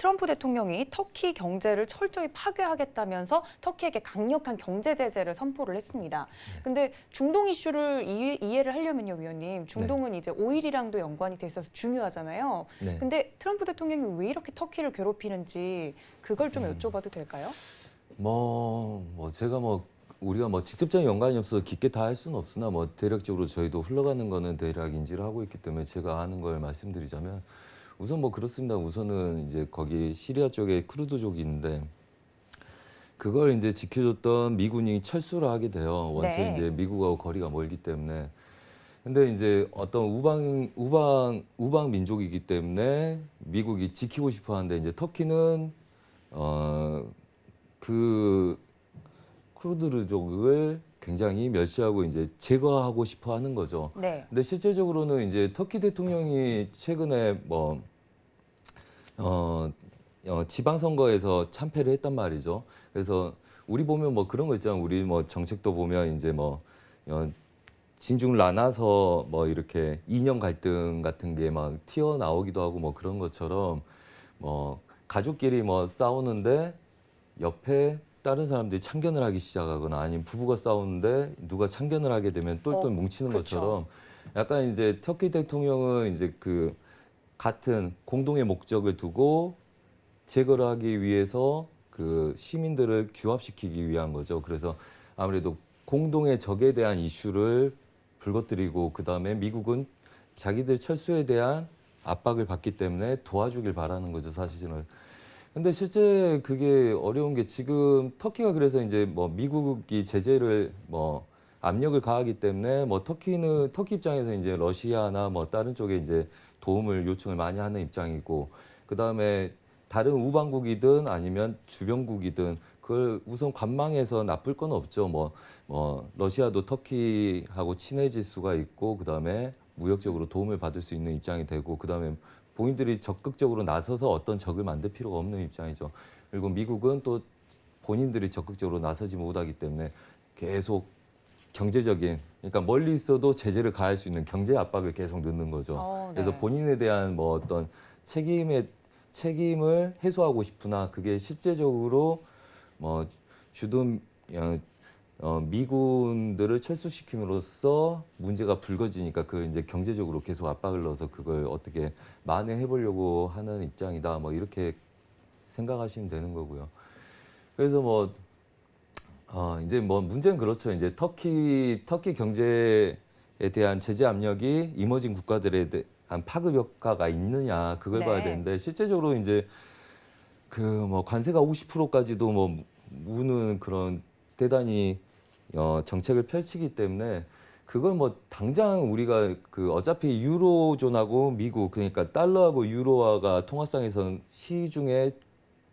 트럼프 대통령이 터키 경제를 철저히 파괴하겠다면서 터키에게 강력한 경제 제재를 선포를 했습니다. 근데 중동 이슈를 이해를 하려면요, 위원님, 중동은 이제 오일이랑도 연관이 돼 있어서 중요하잖아요. 근데 트럼프 대통령이 왜 이렇게 터키를 괴롭히는지 그걸 좀 여쭤봐도 될까요? 제가 우리가 직접적인 연관이 없어서 깊게 다 할 수는 없으나 대략적으로 저희도 흘러가는 거는 대략 인지를 하고 있기 때문에 제가 아는 걸 말씀드리자면 우선 그렇습니다. 우선은 이제 거기 시리아 쪽에 쿠르드족이 있는데 그걸 이제 지켜줬던 미군이 철수를 하게 돼요. 원체 이제 미국하고 거리가 멀기 때문에. 근데 이제 어떤 우방 민족이기 때문에 미국이 지키고 싶어 하는데 이제 터키는 그 쿠르드족을 굉장히 멸시하고 이제 제거하고 싶어 하는 거죠. 근데 실제적으로는 이제 터키 대통령이 최근에 지방선거에서 참패를 했단 말이죠. 그래서 우리 보면 그런 거 있잖아요. 우리 정책도 보면 이제 진중 나눠서 이렇게 이념 갈등 같은 게 막 튀어나오기도 하고 그런 것처럼 가족끼리 싸우는데 옆에 다른 사람들이 참견을 하기 시작하거나 아니면 부부가 싸우는데 누가 참견을 하게 되면 똘똘 뭉치는 것처럼 약간 이제 터키 대통령은 이제 그 같은 공동의 목적을 두고 제거를 하기 위해서 그 시민들을 규합시키기 위한 거죠. 그래서 아무래도 공동의 적에 대한 이슈를 불거뜨리고 그다음에 미국은 자기들 철수에 대한 압박을 받기 때문에 도와주길 바라는 거죠, 사실은. 근데 실제 그게 어려운 게 지금 터키가 그래서 이제 미국이 제재를 압력을 가하기 때문에 터키 입장에서 이제 러시아나 다른 쪽에 이제 도움을 요청을 많이 하는 입장이고 그다음에 다른 우방국이든 아니면 주변국이든 그걸 우선 관망해서 나쁠 건 없죠. 러시아도 터키하고 친해질 수가 있고 그다음에 무역적으로 도움을 받을 수 있는 입장이 되고 그다음에 본인들이 적극적으로 나서서 어떤 적을 만들 필요가 없는 입장이죠. 그리고 미국은 또 본인들이 적극적으로 나서지 못하기 때문에 계속 경제적인, 그러니까 멀리 있어도 제재를 가할 수 있는 경제 압박을 계속 넣는 거죠. 그래서 본인에 대한 어떤 책임을 해소하고 싶으나 그게 실제적으로 주둔 미군들을 철수시킴으로써 문제가 불거지니까 그걸 이제 경제적으로 계속 압박을 넣어서 그걸 어떻게 만회해 보려고 하는 입장이다. 이렇게 생각하시면 되는 거고요. 그래서 이제 문제는 그렇죠. 이제 터키 경제에 대한 제재 압력이 이머징 국가들에 대한 파급 효과가 있느냐 그걸 봐야 되는데 실제적으로 이제 관세가 50%까지도 무는 그런 대단히 정책을 펼치기 때문에 그걸 당장 우리가 어차피 유로존하고 미국 그러니까 달러하고 유로화가 통화상에서는 시중에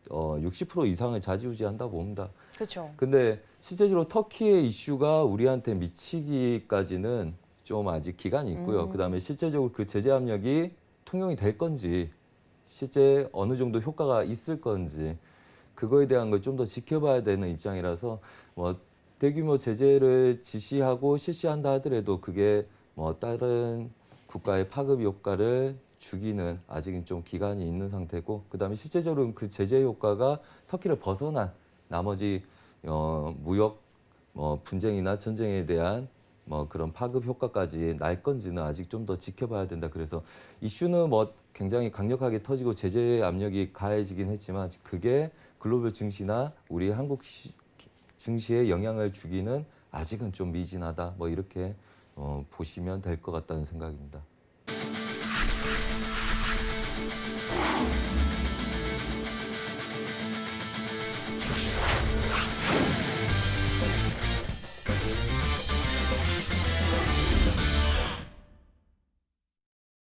60% 이상을 좌지우지한다고 봅니다. 그렇죠. 근데 실제적으로 터키의 이슈가 우리한테 미치기까지는 좀 아직 기간이 있고요. 그다음에 실제적으로 그 제재 압력이 통용이 될 건지 실제 어느 정도 효과가 있을 건지 그거에 대한 걸 좀 더 지켜봐야 되는 입장이라서 대규모 제재를 지시하고 실시한다 하더라도 그게 다른 국가의 파급 효과를 주기는 아직은 좀 기간이 있는 상태고 그다음에 실제적으로 그 제재 효과가 터키를 벗어난 나머지 무역 분쟁이나 전쟁에 대한 그런 파급 효과까지 날 건지는 아직 좀 더 지켜봐야 된다. 그래서 이슈는 굉장히 강력하게 터지고 제재 압력이 가해지긴 했지만 그게 글로벌 증시나 우리 한국 증시에 영향을 주기는 아직은 좀 미진하다. 이렇게 보시면 될 것 같다는 생각입니다.